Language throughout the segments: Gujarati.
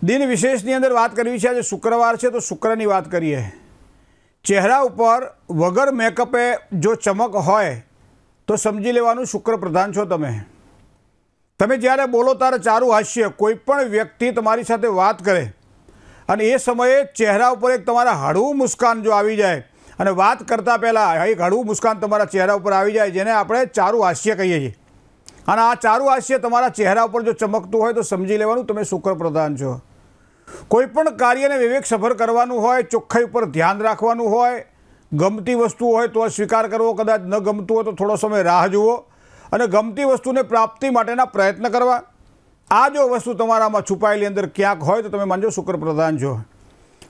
દિન વિશેષની અંદર વાત કરવી છે। આજે શુક્રવાર છે તો શુક્રની વાત કરીએ। ચહેરા ઉપર વગર મેકઅપે જો ચમક હોય તો સમજી લેવાનું શુક્ર પ્રધાન છો તમે। તમે જ્યારે બોલો ત્યારે ચારું હાસ્ય, કોઈ પણ વ્યક્તિ તમારી સાથે વાત કરે અને એ સમયે ચહેરા ઉપર એક તમારા હળવું મુસ્કાન જો આવી જાય અને વાત કરતાં પહેલાં એક હળવું મુસ્કાન તમારા ચહેરા ઉપર આવી જાય, જેને આપણે ચારું હાસ્ય કહીએ છીએ, અને આ ચારું હાસ્ય તમારા ચહેરા ઉપર જો ચમકતું હોય તો સમજી લેવાનું તમે શુક્ર પ્રધાન છો। કોઈ પણ કાર્યને વિવેકસભર કરવાનું હોય, ચોખ્ખાઈ ઉપર ધ્યાન રાખવાનું હોય, ગમતી વસ્તુ હોય તો સ્વીકાર કરવો, કદાચ ન ગમતું હોય તો થોડો સમય રાહ જુઓ અને ગમતી વસ્તુને પ્રાપ્તિ માટેના પ્રયત્ન કરવા। આ જો વસ્તુ તમારામાં છુપાયેલી અંદર ક્યાંક હોય તો તમે માનજો શુક્ર પ્રધાન છો।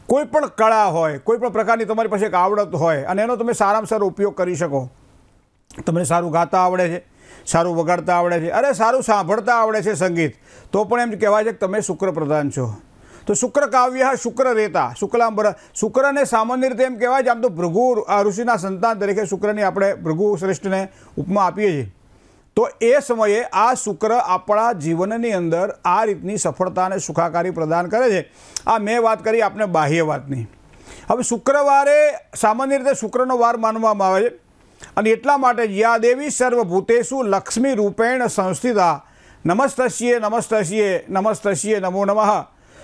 કોઈ પણ કળા હોય, કોઈ પણ પ્રકારની તમારી પાસે એક આવડત હોય અને એનો તમે સારામાં સારો ઉપયોગ કરી શકો। તમને સારું ગાતા આવડે છે, સારું વગાડતા આવડે છે, અરે સારું સાંભળતા આવડે છે સંગીત, તો પણ એમ કહેવાય છે કે તમે શુક્ર પ્રધાન છો। તો શુક્ર કાવ્ય શુક્ર રેતા શુક્લાંબર, શુક્રને સામાન્ય રીતે એમ કહેવાય છે, આમ તો ભૃગુ ઋષિના સંતાન તરીકે શુક્રની આપણે ભૃગુ શ્રેષ્ઠને ઉપમા આપીએ છીએ। તો એ સમયે આ શુક્ર આપણા જીવનની અંદર આ રીતની સફળતા અને સુખાકારી પ્રદાન કરે છે। આ મેં વાત કરી આપણે બાહ્ય વાતની। હવે શુક્રવારે સામાન્ય રીતે શુક્રનો વાર માનવામાં આવે છે અને એટલા માટે યા દેવી સર્વભૂતેષુ લક્ષ્મી રૂપેણ સંસ્થિતા નમસ્તસ્યે નમસ્તસ્યે નમસ્તસ્યે નમો નમઃ।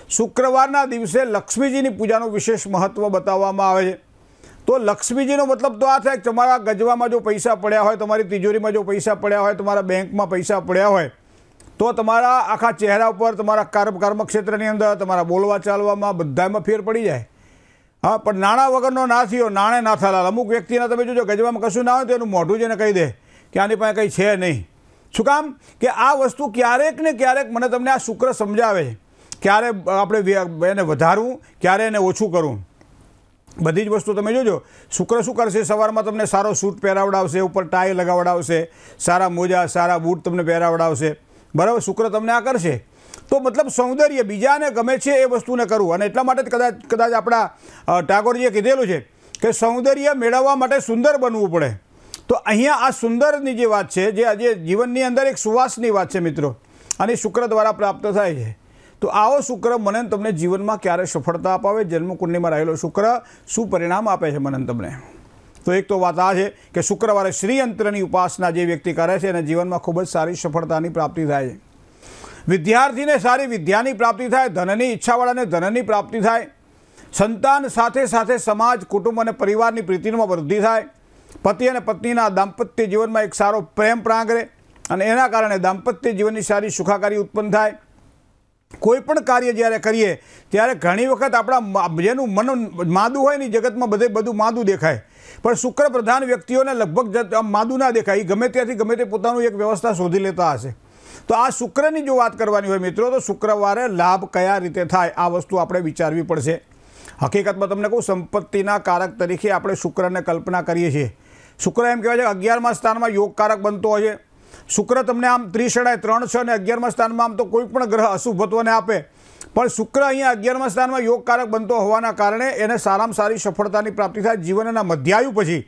શુક્રવારના દિવસે લક્ષ્મીજીની પૂજાનું વિશેષ મહત્ત્વ બતાવવામાં આવે છે। તો લક્ષ્મીજીનો મતલબ તો આ થાય કે તમારા ગજવામાં જો પૈસા પડ્યા હોય, તમારી તિજોરીમાં જો પૈસા પડ્યા હોય, તમારા બેંકમાં પૈસા પડ્યા હોય તો તમારા આખા ચહેરા ઉપર, તમારા કર્મક્ષેત્રની અંદર, તમારા બોલવા ચાલવામાં બધામાં ફેર પડી જાય। હા, પણ નાણાં વગરનો ના થયો નાણે ના થલાલ। અમુક વ્યક્તિના તમે જોજો ગજવામાં કશું ના હોય તો એનું મોઢું જ એને કહી દે કે આની પાસે કંઈ છે નહીં। શું કામ કે આ વસ્તુ ક્યારેક ને ક્યારેક મને તમને આ શુક્ર સમજાવે છે, ક્યારે આપણે એને વધારવું, ક્યારે એને ઓછું કરવું। બધી જ વસ્તુ તમે જોજો શુક્ર શું કરશે, સવારમાં તમને સારો સૂટ પહેરાવડાવશે, ઉપર ટાઈ લગાવડાવશે, સારા મોજા સારા બૂટ તમને પહેરાવડાવશે, બરાબર। શુક્ર તમને આ કરશે તો મતલબ સૌંદર્ય, બીજાને ગમે છે એ વસ્તુને કરવું। અને એટલા માટે કદાચ આપણા ટાગોરજીએ કીધેલું છે કે સૌંદર્ય મેળવવા માટે સુંદર બનવું પડે। તો અહીંયા આ સુંદરની જે વાત છે, જે આજે જીવનની અંદર એક સુવાસની વાત છે મિત્રો, અને શુક્ર દ્વારા પ્રાપ્ત થાય છે। તો આવો શુક્ર મને તમને જીવનમાં ક્યારે સફળતા અપાવે, જન્મકુંડલીમાં રહેલો શુક્ર શું પરિણામ આપે છે મને તમને। તો એક તો વાત આ છે કે શુક્રવારે શ્રીયંત્રની ઉપાસના જે વ્યક્તિ કરે છે એને જીવનમાં ખૂબ જ સારી સફળતાની પ્રાપ્તિ થાય છે। વિદ્યાર્થીને સારી વિદ્યાની પ્રાપ્તિ થાય, ધનની ઈચ્છાવાળાને ધનની પ્રાપ્તિ થાય, સંતાન સાથે સાથે સમાજ, કુટુંબ અને પરિવારની પ્રીતિમાં વૃદ્ધિ થાય, પતિ અને પત્નીના દાંપત્ય જીવનમાં એક સારો પ્રેમ પ્રાંગરે અને એના કારણે દાંપત્ય જીવનની સારી સુખાકારી ઉત્પન્ન થાય। કોઈ પણ કાર્ય જ્યારે કરીએ ત્યારે ઘણી વખત આપણા જેનું મન માદું હોય ને જગતમાં બધું માદું દેખાય, પણ શુક્ર પ્રધાન વ્યક્તિઓને લગભગ માદું ના દેખાય। ગમે ત્યાંથી ગમે તે પોતાનું એક વ્યવસ્થા શોધી લેતા હશે। તો આ શુક્રની જો વાત કરવાની હોય મિત્રો તો શુક્રવારે લાભ કયા રીતે થાય આ વસ્તુ આપણે વિચારવી પડશે। હકીકતમાં તમને કહું, સંપત્તિના કારક તરીકે આપણે શુક્રને કલ્પના કરીએ છીએ। શુક્ર એમ કહેવાય છે 11મા સ્થાનમાં યોગકારક બનતો હોય છે। શુક્ર તમને આમ 3 6 અને 11મા સ્થાનમાં આમ તો કોઈ પણ ગ્રહ અશુભત્વને આપે, પણ શુક્ર અહીંયા 11મા સ્થાનમાં યોગકારક બનતો હોવાના કારણે એને સારામાં સારી સફળતાની પ્રાપ્તિ થાય। જીવનના મધ્યાયુ પછી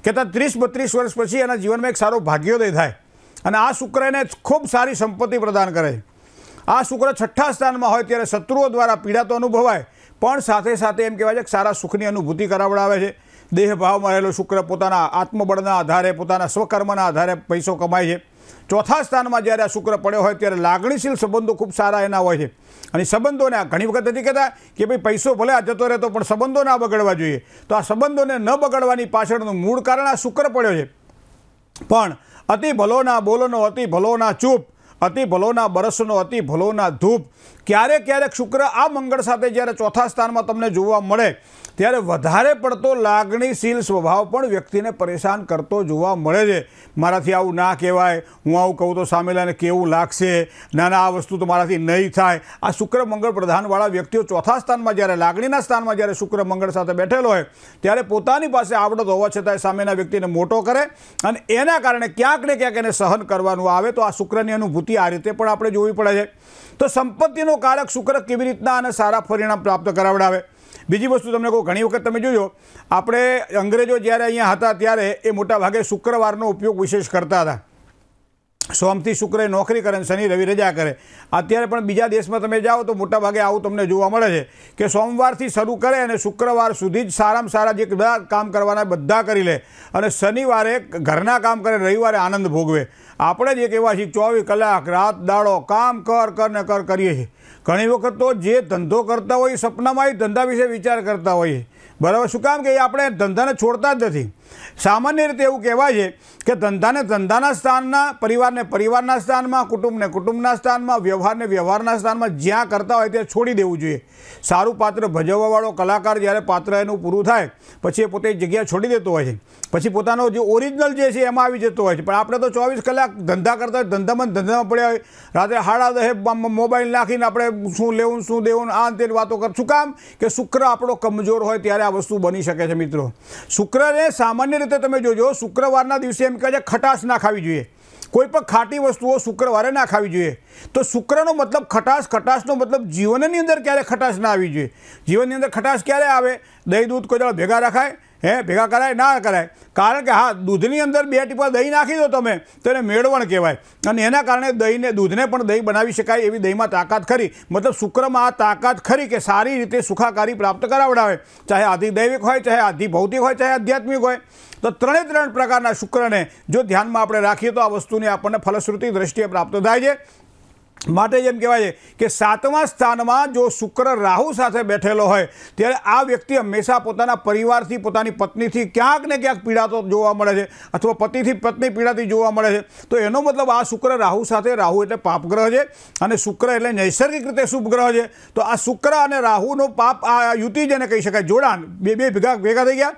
કહેતા 30-32 વર્ષ પછી એના જીવનમાં એક સારો ભાગ્યોદય થાય અને આ શુક્ર એને ખૂબ સારી સંપત્તિ પ્રદાન કરે છે। આ શુક્ર 6ઠ્ઠા સ્થાનમાં હોય ત્યારે શત્રુઓ દ્વારા પીડા તો અનુભવાય, પણ સાથે સાથે એમ કહેવાય છે કે સારા સુખની અનુભૂતિ કરાવડાવે છે। દેહ ભાવમાં રહેલો શુક્ર પોતાના આત્મબળના આધારે, પોતાના સ્વકર્મના આધારે પૈસો કમાય છે। 4થા સ્થાનમાં જ્યારે આ શુક્ર પડ્યો હોય ત્યારે લાગણીશીલ સંબંધો ખૂબ સારા એના હોય છે અને સંબંધોને ઘણી વખત નથી કહેતા કે ભાઈ પૈસો ભલે આ જતો રહેતો પણ સંબંધો ના બગડવા જોઈએ। તો આ સંબંધોને ન બગડવાની પાછળનું મૂળ કારણ આ શુક્ર પડ્યો છે। પણ અતિ ભલોના બોલનો અતિ ભલોના ચૂપ, અતિ ભલોના બરસનો અતિ ભલોના ધૂપ। ક્યારેક ક્યારેક શુક્ર આ મંગળ સાથે જ્યારે 4થા સ્થાનમાં તમને જોવા મળે ત્યારે વધારે પડતો લાગણીશીલ સ્વભાવ પણ વ્યક્તિને પરેશાન કરતો જોવા મળે છે। મારાથી આવું ના કહેવાય, હું આવું કહું તો સામેલાને કેવું લાગશે, ના આ વસ્તુ તો મારાથી નહીં થાય। આ શુક્ર મંગળ પ્રધાનવાળા વ્યક્તિઓ 4થા સ્થાનમાં જ્યારે લાગણીના સ્થાનમાં જ્યારે શુક્ર મંગળ સાથે બેઠેલો હોય ત્યારે પોતાની પાસે આવડત હોવા છતાંય સામેના વ્યક્તિને મોટો કરે અને એના કારણે ક્યાંક ને ક્યાંક એને સહન કરવાનું આવે। તો આ શુક્રની અનુભૂતિ આ રીતે પણ આપણે જોવી પડે છે। તો સંપત્તિનો કારક શુક્ર કેવી રીતના અને સારા પરિણામ પ્રાપ્ત કરાવડાવે। બીજી વસ્તુ તમને કહું, ઘણી વખત તમે જોજો આપણે અંગ્રેજો જ્યારે અહીંયા હતા ત્યારે એ મોટા ભાગે શુક્રવારનો ઉપયોગ વિશેષ કરતા હતા। સોમથી શુક્ર નોકરી કરે અને શનિ રવિ રજા કરે. અત્યારે પણ બીજા દેશમાં તમે જાઓ તો મોટાભાગે આવું તમને જોવા મળે છે કે સોમવારથી શરૂ કરે અને શુક્રવાર સુધી જ સારામાં સારા જે બધા કામ કરવાના બધા કરી લે અને શનિવારે ઘરના કામ કરે, રવિવારે આનંદ ભોગવે. આપણે જ એક એવા છીએ 24 કલાક રાત દાડો કામ કર કરીએ છીએ. ઘણી વખત તો જે ધંધો કરતા હોય સપનામાં એ ધંધા વિશે વિચાર કરતા હોઈએ. બરાબર? શું કામ કે આપણે ધંધાને છોડતા જ નથી. સામાન્ય રીતે એવું કહેવાય છે કે ધંધાને ધંધાના સ્થાનના, પરિવારને પરિવારના સ્થાનમાં, કુટુંબને કુટુંબના સ્થાનમાં, વ્યવહારને વ્યવહારના સ્થાનમાં જ્યાં કરતા હોય ત્યાં છોડી દેવું જોઈએ. સારું પાત્ર ભજવવાવાળો કલાકાર જ્યારે પાત્ર એનું પૂરું થાય પછી એ પોતે જગ્યા છોડી દેતો હોય છે, પછી પોતાનો જે ઓરિજિનલ જે છે એમાં આવી જતો હોય છે. પણ આપણે તો 24 કલાક ધંધા કરતા હોય, ધંધામાં પડ્યા હોય, રાત્રે 10:30 મોબાઈલ નાખીને આપણે શું લેવું શું દેવું આ તે વાતો કર. શું કામ કે શુક્ર આપણો કમજોર હોય ત્યારે આ વસ્તુ બની શકે છે. મિત્રો, શુક્રને સામાન્ય રીતે તમે જોજો શુક્રવારના દિવસે એમ કહે છે ખટાશ ના ખાવી જોઈએ. કોઈ પણ ખાટી વસ્તુઓ શુક્રવારે ના ખાવી જોઈએ. તો શુક્રનો મતલબ ખટાશ, ખટાશનો મતલબ જીવનની અંદર ક્યારે ખટાશ ના આવી જોઈએ. જીવનની અંદર ખટાશ ક્યારે આવે? દહીં દૂધ કોઈ દાડો ભેગા રખાય? ભેગા કરાય? ના કરાય. કારણ કે હા, દૂધની અંદર 2 ટીપા દહીં નાખી દો તમે તો એને મેળવણ કહેવાય અને એના કારણે દૂધને પણ દહીં બનાવી શકાય એવી દહીંમાં તાકાત ખરી. મતલબ શુક્રમાં આ તાકાત ખરી કે સારી રીતે સુખાકારી પ્રાપ્ત કરાવડાવે, ચાહે આધિદૈવિક હોય, ચાહે આધિભૌતિક હોય, ચાહે આધ્યાત્મિક હોય. તો 3 પ્રકારના શુક્રને જો ધ્યાનમાં આપણે રાખીએ તો આ વસ્તુની આપણને ફલશ્રુતિ દ્રષ્ટિએ પ્રાપ્ત થાય છે. માટે જેમ કહેવાય છે કે 7મા સ્થાનમાં જો શુક્ર રાહુ સાથે બેઠેલો હોય ત્યારે આ વ્યક્તિ હંમેશા પોતાના પરિવારથી, પોતાની પત્નીથી ક્યાંક ને ક્યાંક પીડાતો જોવા મળે છે અથવા પતિથી પત્ની પીડાતી જોવા મળે છે. તો એનો મતલબ આ શુક્ર રાહુ સાથે, રાહુ એટલે પાપ ગ્રહ છે અને શુક્ર એટલે નૈસર્ગિક રીતે શુભ ગ્રહ છે. તો આ શુક્ર અને રાહુનો પાપ, આ યુતિ જેને કહી શકાય, જોડાણ, બે ભેગા થઈ ગયા.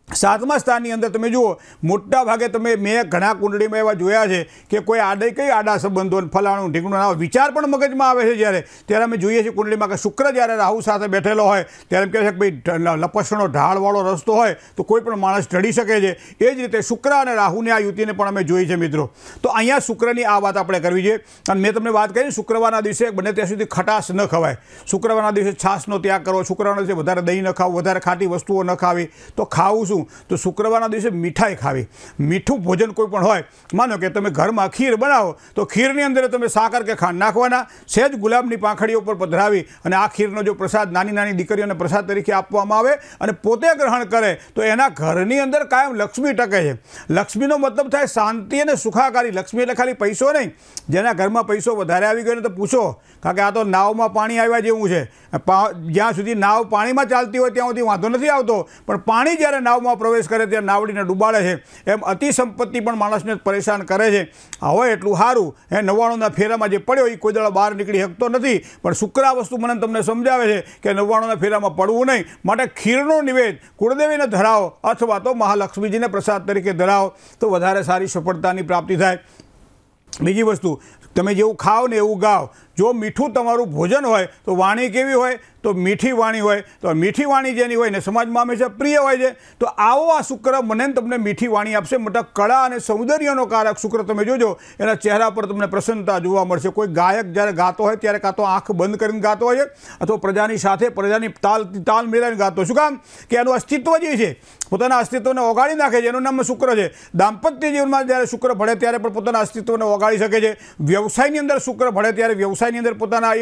7મા સ્થાનની અંદર તમે જુઓ મોટા ભાગે મેં ઘણા કુંડળીમાં એવા જોયા છે કે કોઈ આડા સંબંધો ફલાણું ઢીકણું આવા વિચાર પણ મગજમાં આવે છે ત્યારે અમે જોઈએ છીએ કુંડળીમાં કે શુક્ર જ્યારે રાહુ સાથે બેઠેલો હોય ત્યારે એમ કહે છે કે ભાઈ લપસણો ઢાળવાળો રસ્તો હોય તો કોઈ પણ માણસ ઢળી શકે છે. એ જ રીતે શુક્ર અને રાહુની આ યુતિને પણ અમે જોઈ છે. મિત્રો, તો અહીંયા શુક્રની આ વાત આપણે કરવી છે. અને મેં તમને વાત કરી શુક્રવારના દિવસે બને ત્યાં સુધી ખટાશ ન ખવાય. શુક્રવારના દિવસે છાશનો ત્યાગ કરવો, શુક્રવારના દિવસે વધારે દહીં ન ખાવું, વધારે ખાટી વસ્તુઓ ન ખાવી. તો ખાવું તો શુક્રવારના દિવસે મીઠાઈ ખાવી. મીઠું ભોજન કોઈ પણ હોય, માનો કે તમે ઘરમાં ખીર બનાવો તો ખીરની અંદર તમે સાકર કે ખાંડ નાખવાના, સહેજ ગુલાબની પાંખડીઓ પર પધરાવી અને આ ખીરનો જો પ્રસાદ નાની નાની દીકરીઓને પ્રસાદ તરીકે આપવામાં આવે અને પોતે ગ્રહણ કરે તો એના ઘરની અંદર કાયમ લક્ષ્મી ટકે છે. લક્ષ્મીનો મતલબ થાય શાંતિ અને સુખાકારી. લક્ષ્મી એટલે ખાલી પૈસો નહીં. જેના ઘરમાં પૈસો વધારે આવી ગયો ને તો પૂછો, કારણ કે આ તો નાવમાં પાણી આવ્યા જેવું છે. જ્યાં સુધી નાવ પાણીમાં ચાલતી હોય ત્યાં સુધી વાંધો નથી આવતો, પણ પાણી જ્યારે નાવમાં પ્રવેશ કરે ત્યારે નાવડીને ડૂબાડે છે. એમ અતિ સંપત્તિ પણ માણસને પરેશાન કરે છે. હવે એટલું સારું 99ના ફેરામાં જે પડ્યો એ કોઈ દાડો બહાર નીકળી શકતો નથી. પણ શુક્ર આ વસ્તુ મને તમને સમજાવે છે કે 99ના ફેરામાં પડવું નહીં. માટે ખીરનો નિવેદ કુળદેવીને ધરાવો અથવા તો મહાલક્ષ્મીજીને પ્રસાદ તરીકે ધરાવો તો વધારે સારી સફળતાની પ્રાપ્તિ થાય. બીજી વસ્તુ, તમે જેવું ખાઓ ને એવું ગાઓ. જો મીઠું તમારું ભોજન હોય તો વાણી કેવી હોય? તો મીઠી વાણી હોય. તો મીઠી વાણી જેની હોય ને સમાજમાં હંમેશા પ્રિય હોય છે. તો આવો આ શુક્ર મને તમને મીઠી વાણી આપશે. મોટા કળા અને સૌંદર્યનો કારક શુક્ર તમે જોજો એના ચહેરા પર તમને પ્રસન્નતા જોવા મળશે. કોઈ ગાયક જ્યારે ગાતો હોય ત્યારે કાં તો આંખ બંધ કરીને ગાતો હોય છે અથવા પ્રજાની સાથે પ્રજાની તાલ મિલાવીને ગાતો. શું કામ કે એનું અસ્તિત્વ જે છે પોતાના અસ્તિત્વને ઓગાળી નાખે છે. એનું નામ શુક્ર છે. દાંપત્ય જીવનમાં જ્યારે શુક્ર ભળે ત્યારે પણ પોતાના અસ્તિત્વને ઓગાળી શકે છે. વ્યવસાયની અંદર શુક્ર ભળે ત્યારે વ્યવસાયની અંદર પોતાના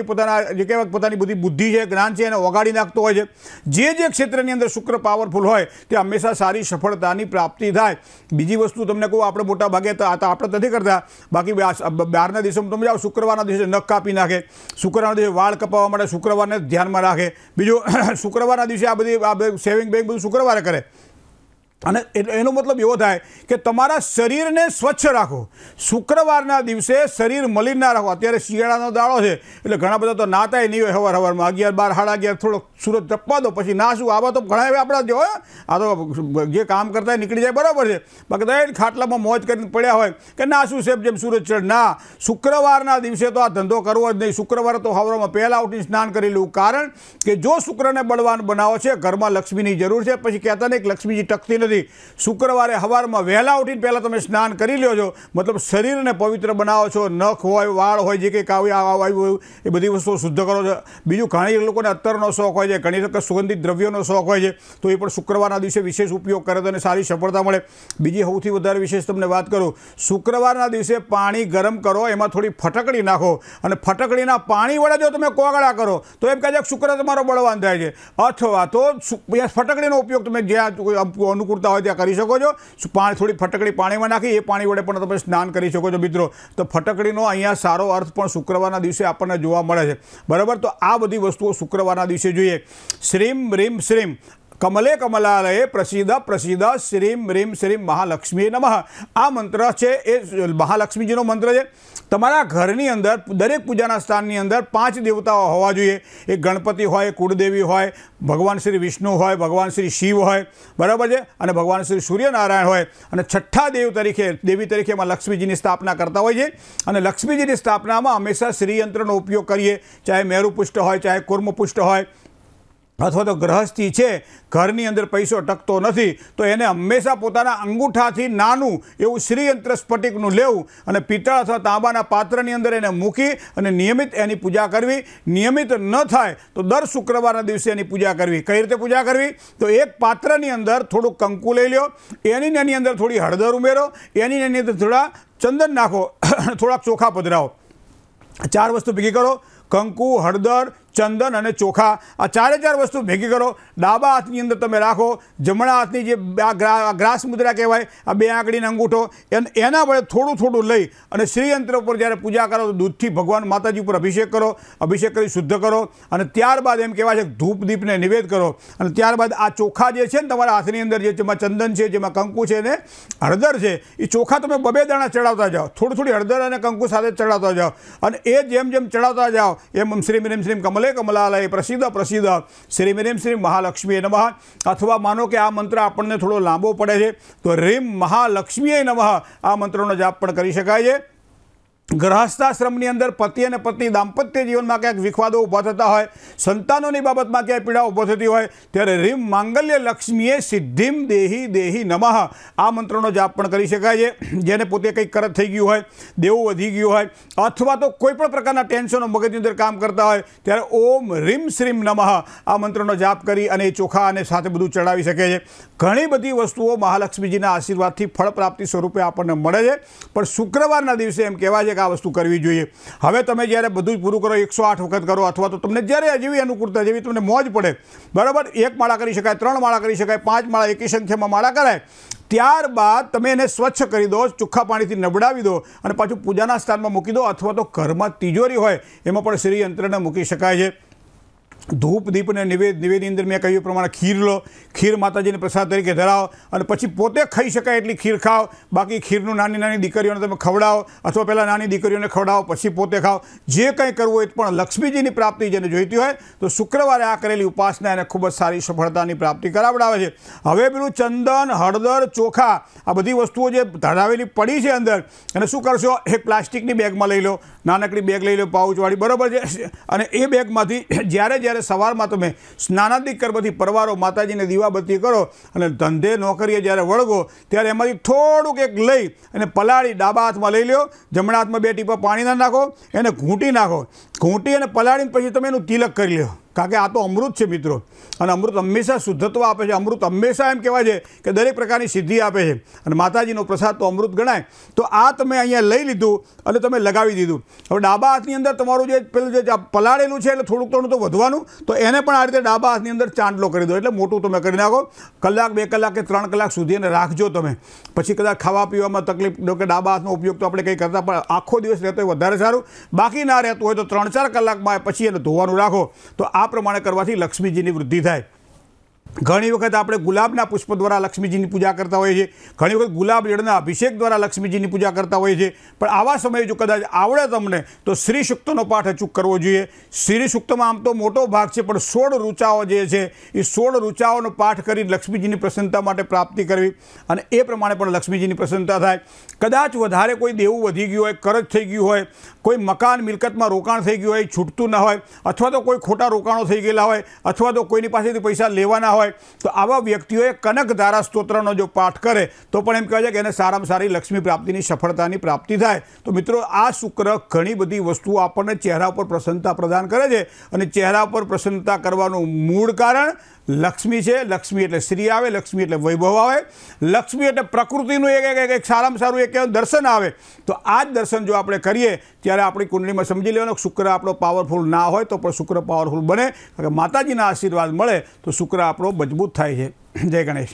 જે કહેવાય પોતાની બધી બુદ્ધિ છે, જ્ઞાન છે એને ઓગાળી નાખતો હોય છે. જે ક્ષેત્રની અંદર શુક્ર પાવરફુલ હોય તે હંમેશા સારી સફળતાની પ્રાપ્તિ થાય. બીજી વસ્તુ તમને કહું, આપણે મોટા ભાગે તો આપણે નથી કરતા, બાકી બહારના દેશોમાં તમે જાઓ શુક્રવારના દિવસે નખ કાપી નાખે, શુક્રવારના દિવસે વાળ કપાવવા માટે શુક્રવારને ધ્યાનમાં રાખે. બીજું શુક્રવારના દિવસે આ બધી સેવિંગ બેંક બધું શુક્રવારે કરે. અને એનો મતલબ એવો થાય કે તમારા શરીરને સ્વચ્છ રાખો. શુક્રવારના દિવસે શરીર મલિન ના રાખો. અત્યારે શિયાળાનો દાડો છે એટલે ઘણા બધા તો નાતાય નહીં હોય. સવારમાં 11, 12, 11:30 થોડો સૂરજ તપવા દો પછી નાશું. આવા તો ઘણા એવા આપણા જો આ તો જે કામ કરતા નીકળી જાય બરાબર છે, બાકી તો ખાટલામાં મોજ કરીને પડ્યા હોય કે નાશું સેબ જેમ સૂરજ ચડ. ના, શુક્રવારના દિવસે તો આ ધંધો કરવો જ નહીં. શુક્રવારે તો સવારમાં પહેલાં ઉઠીને સ્નાન કરી લેવું. કારણ કે જો શુક્રને બળવાન બનાવો છે, ઘરમાં લક્ષ્મીની જરૂર છે. પછી કહેતા નહીં કે લક્ષ્મીજી ટકતી નથી. નથી. શુક્રવારે સવારમાં વહેલા ઉઠીને પહેલાં તમે સ્નાન કરી લ્યો છો, મતલબ શરીરને પવિત્ર બનાવો છો, નખ હોય, વાળ હોય, જે કંઈક આવ્યું હોય એ બધી વસ્તુઓ શુદ્ધ કરો છો. બીજું ઘણી લોકોને અત્તરનો શોખ હોય છે, ઘણી વખત સુગંધિત દ્રવ્યોનો શોખ હોય છે, તો એ પણ શુક્રવારના દિવસે વિશેષ ઉપયોગ કરે તો એને સારી સફળતા મળે. બીજી સૌથી વધારે વિશેષ તમને વાત કરું, શુક્રવારના દિવસે પાણી ગરમ કરો, એમાં થોડી ફટકડી નાખો અને ફટકડીના પાણી વડે જો તમે કોગળા કરો તો એમ કહે છે કે શુક્ર તમારો બળવાન થાય છે. અથવા તો ફટકડીનો ઉપયોગ તમે જ્યાં અનુકૂળતા હોય ત્યાં કરી શકો છો. થોડી ફટકડી પાણીમાં નાખી એ પાણી વડે પણ તમે સ્નાન કરી શકો છો મિત્રો. તો ફટકડીનો અહીંયા સારો અર્થ પણ શુક્રવારના દિવસે આપણને જોવા મળે છે. બરાબર, તો આ બધી વસ્તુઓ શુક્રવારના દિવસે જોઈએ. શ્રીમ રીમ શ્રીમ કમલે કમલાલયે પ્રસિદ્ધ પ્રસિદ્ધ શ્રીમ રીમ શ્રીમ મહાલક્ષ્મી નમઃ. આ મંત્ર છે એ મહાલક્ષ્મીજીનો મંત્ર છે. તમારા ઘરની અંદર દરેક પૂજાના સ્થાનની અંદર 5 દેવતાઓ હોવા જોઈએ. એક ગણપતિ હોય, કુળદેવી હોય, ભગવાન શ્રી વિષ્ણુ હોય, ભગવાન શ્રી શિવ હોય, બરાબર છે, અને ભગવાન શ્રી સૂર્યનારાયણ હોય, અને છઠ્ઠા દેવી તરીકે એમાં લક્ષ્મીજીની સ્થાપના કરતા હોય છે. અને લક્ષ્મીજીની સ્થાપનામાં હંમેશા શ્રીયંત્રનો ઉપયોગ કરીએ, ચાહે મેરુપુષ્ટ હોય, ચાહે કુર્મપુષ્ટ હોય, અથવા તો ગ્રહસ્થી છે, ઘરની અંદર પૈસો ટકતો નથી, તો એને હંમેશા પોતાના અંગૂઠાથી નાનું એવું શ્રીયંત્ર સ્ફટિકનું લેવું અને પિત્તળ અથવા તાંબાના પાત્રની અંદર એને મૂકી અને નિયમિત એની પૂજા કરવી. નિયમિત ન થાય તો દર શુક્રવારના દિવસે એની પૂજા કરવી. કઈ રીતે પૂજા કરવી? તો એક પાત્રની અંદર થોડુંક કંકુ લઈ લો, એની અંદર થોડી હળદર ઉમેરો, એની અંદર થોડા ચંદન નાખો, થોડાક ચોખા પધરાવો. 4 વસ્તુ ભેગી કરો: કંકુ, હળદર, ચંદન અને ચોખા. આ 4 વસ્તુ ભેગી કરો. ડાબા હાથની અંદર તમે રાખો, જમણા હાથની જે ગ્રાસ મુદ્રા કહેવાય, આ 2 આંગળીનો અંગૂઠો, એના વડે થોડું થોડું લઈ અને શ્રીયંત્ર ઉપર જ્યારે પૂજા કરો તો દૂધથી ભગવાન માતાજી ઉપર અભિષેક કરો. અભિષેક કરી શુદ્ધ કરો અને ત્યારબાદ એમ કહેવાય છે ધૂપ દીપને નિવેદ કરો. અને ત્યારબાદ આ ચોખા જે છે ને તમારા હાથની અંદર, જેમાં ચંદન છે, જેમાં કંકુ છે ને હળદર છે, એ ચોખા તમે 2 દાણા ચડાવતા જાઓ. થોડી હળદર અને કંકુ સાથે ચડાવતા જાઓ. અને એ જેમ જેમ ચડાવતા જાઓ એમ શ્રીમ રીમ શ્રીમ કમલે કમલાલય પ્રસિદ્ધ પ્રસિદ્ધ શ્રીમ રીમ શ્રીમ મહાલક્ષ્મીએ નમઃ. અથવા માનો કે આ મંત્ર આપણને થોડો લાંબો પડે છે તો રીમ મહાલક્ષ્મીએ નમઃ આ મંત્રનો જાપ પણ કરી શકાય છે. ગૃહસ્થાશ્રમની અંદર પતિ અને પત્ની દાંપત્ય જીવનમાં ક્યાંક વિખવાદો ઊભા થતા હોય, સંતાનોની બાબતમાં ક્યાંય પીડા ઊભો થતી હોય, ત્યારે રીમ માંગલ્ય લક્ષ્મીએ સિદ્ધિમ દેહી દેહી નમઃ આ મંત્રનો જાપ પણ કરી શકાય છે. જેને પોતે કંઈક કરત થઈ ગયું હોય, દેવું વધી ગયું હોય, અથવા તો કોઈ પણ પ્રકારના ટેન્શનો મગજની અંદર કામ કરતા હોય, ત્યારે ઓમ રીમ શ્રીમ નમઃ આ મંત્રનો જાપ કરી અને એ ચોખા અને સાથે બધું ચડાવી શકે છે. ઘણી બધી વસ્તુઓ મહાલક્ષ્મીજીના આશીર્વાદથી ફળ પ્રાપ્તિ સ્વરૂપે આપણને મળે છે. પણ શુક્રવારના દિવસે એમ કહેવાય છે કે આ વસ્તુ કરવી જોઈએ. હવે તમે જ્યારે બધું પૂરું કરો, 108 વખત કરો, અથવા તો તમને જ્યારે જેવી અનુકૂળતા, જેવી તમને મોજ પડે, બરાબર, 1 માળા કરી શકાય, 3 માળા કરી શકાય, 5 માળા, એકી સંખ્યામાં માળા કરાય. ત્યારબાદ તમે એને સ્વચ્છ કરી દો, ચોખ્ખા પાણીથી નબળાવી દો અને પાછું પૂજાના સ્થાનમાં મૂકી દો. અથવા તો ઘરમાં તિજોરી હોય એમાં પણ શ્રીયંત્રને મૂકી શકાય છે. ધૂપ દીપ અને નિવેદની અંદર મેં કહ્યું પ્રમાણે ખીર લો, ખીર માતાજીને પ્રસાદ તરીકે ધરાવો અને પછી પોતે ખાઈ શકાય એટલી ખીર ખાઓ. બાકી ખીરનું નાની દીકરીઓને તમે ખવડાવો, અથવા પહેલાં નાની દીકરીઓને ખવડાવો પછી પોતે ખાઓ. જે કંઈ કરવું હોય પણ લક્ષ્મીજીની પ્રાપ્તિ જેને જોઈતી હોય તો શુક્રવારે આ કરેલી ઉપાસના એને ખૂબ જ સારી સફળતાની પ્રાપ્તિ કરાવડાવે છે. હવે પેલું ચંદન, હળદર, ચોખા આ બધી વસ્તુઓ જે ધરાવેલી પડી છે અંદર, એને શું કરશો? એક પ્લાસ્ટિકની બેગમાં લઈ લો, નાનકડી બેગ લઈ લો, પાઉચવાળી, બરાબર છે. અને એ બેગમાંથી જ્યારે સવારમાં તમે સ્નાનાદિક કરવાથી પરવારો, માતાજીને દીવાબત્તી કરો અને ધંધે નોકરીએ જ્યારે વળગો ત્યારે એમાંથી થોડુંક એક લઈ અને પલાળી ડાબા હાથમાં લઈ લો, જમણા હાથમાં 2 ટીપા પાણીના નાખો, એને ઘૂંટી નાખો. ઘૂંટી અને પલાળીને પછી તમે એનું તિલક કરી લો. કારણ કે આ તો અમૃત છે મિત્રો, અને અમૃત હંમેશા શુદ્ધત્વ આપે છે. અમૃત હંમેશા એમ કહેવાય છે કે દરેક પ્રકારની સિદ્ધિ આપે છે, અને માતાજીનો પ્રસાદ તો અમૃત ગણાય. તો આ તમે અહીંયા લઈ લીધું અને તમે લગાવી દીધું. હવે ડાબા હાથની અંદર તમારું જે પેલું જે પલાળેલું છે એટલે થોડુંક તો વધવાનું, તો એને પણ આ રીતે ડાબા હાથની અંદર ચાંદલો કરી દો, એટલે મોટું તમે કરી નાખો. કલાક, 2 કલાક કે 3 કલાક સુધી એને રાખજો તમે. પછી કદાચ ખાવા પીવામાં તકલીફ, કે ડાબા હાથનો ઉપયોગ તો આપણે કંઈ કરતા પણ આખો દિવસ રહેતો હોય વધારે સારું. બાકી ના રહેતું હોય તો 3-4 કલાકમાં પછી એને ધોવાનું રાખો. તો આ પ્રમાણે કરવાથી લક્ષ્મીજીની વૃદ્ધિ થાય. ઘણી વખત આપણે ગુલાબના પુષ્પ દ્વારા લક્ષ્મીજીની પૂજા કરતા હોઈએ છીએ, ઘણી વખત ગુલાબ જળના અભિષેક દ્વારા લક્ષ્મીજીની પૂજા કરતા હોઈએ છીએ. પણ આવા સમયે જો કદાચ આવડે તમને તો શ્રી સૂક્તનો પાઠ અચૂક કરવો જોઈએ. શ્રી સૂક્તમાં આમ તો મોટો ભાગ છે, પણ 16 ઋચાઓ જે છે એ 16 ઋચાઓનો પાઠ કરી લક્ષ્મીજીની પ્રસન્નતા માટે પ્રાપ્તિ કરવી, અને એ પ્રમાણે પણ લક્ષ્મીજીની પ્રસન્નતા થાય. કદાચ વધારે કોઈ દેવું વધી ગયું હોય, કરજ થઈ ગયું હોય, કોઈ મકાન મિલકતમાં રોકાણ થઈ ગયું હોય, છૂટતું ના હોય, અથવા તો કોઈ ખોટા રોકાણો થઈ ગયેલા હોય, અથવા તો કોઈની પાસેથી પૈસા લેવાના હોય, હોય તો આવા વ્યક્તિઓએ કનકધારા સ્તોત્રનો જો પાઠ કરે તો પણ એમ કહે છે કે એને સારામાં સારી લક્ષ્મી પ્રાપ્તિની સફળતાની પ્રાપ્તિ થાય. તો મિત્રો આ શુક્ર ઘણી બધી વસ્તુઓ આપણને ચહેરા ઉપર પ્રસન્નતા પ્રદાન કરે છે અને ચહેરા પર પ્રસન્નતા કરવાનું મૂળ કારણ લક્ષ્મી છે. લક્ષ્મી એટલે શ્રી આવે, લક્ષ્મી એટલે વૈભવ આવે, લક્ષ્મી એટલે પ્રકૃતિનું એક સારામાં સારું એક દર્શન આવે. તો આ જ દર્શન જો આપણે કરીએ ત્યારે આપણી કુંડળીમાં સમજી લેવાનું શુક્ર આપણો પાવરફુલ ના હોય તો પણ શુક્ર પાવરફુલ બને. કારણ કે માતાજીના આશીર્વાદ મળે તો શુક્ર આપણો મજબૂત થાય છે. જય ગણેશ.